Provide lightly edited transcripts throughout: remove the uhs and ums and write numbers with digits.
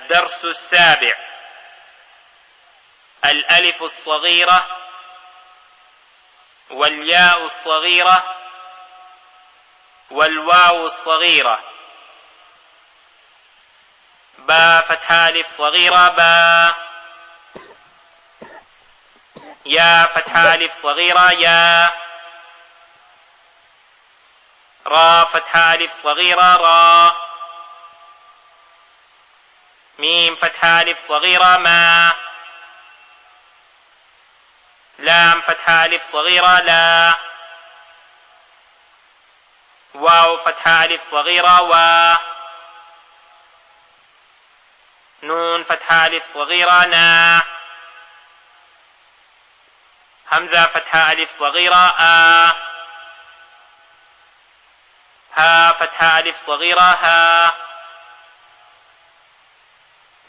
الدرس السابع. الألف الصغيرة والياء الصغيرة والواو الصغيرة. با فتحة ألف صغيرة با. يا فتحة ألف صغيرة يا. را فتحة ألف صغيرة را. ميم فتحة ألف صغيرة ما. لام فتحة ألف صغيرة لا. واو فتحة ألف صغيرة وا. نون فتحة ألف صغيرة نا. همزة فتحة ألف صغيرة آ. ها فتحة ألف صغيرة ها.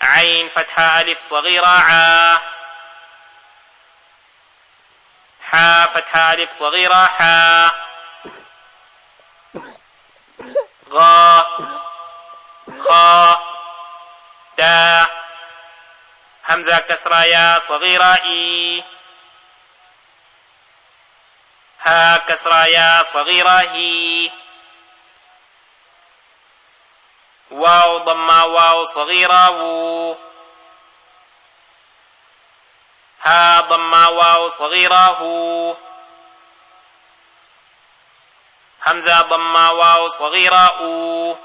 عين فتحة ألف صغيرة عا. حا فتحة ألف صغيرة حا. غا خا دا. همزة كسرة يا صغيرة إي. ها كسرة يا صغيرة هي. واو ضمة واو صغيرة وو. ها ضمة واو صغيرة هو. همزة ضمة واو صغيرة أو.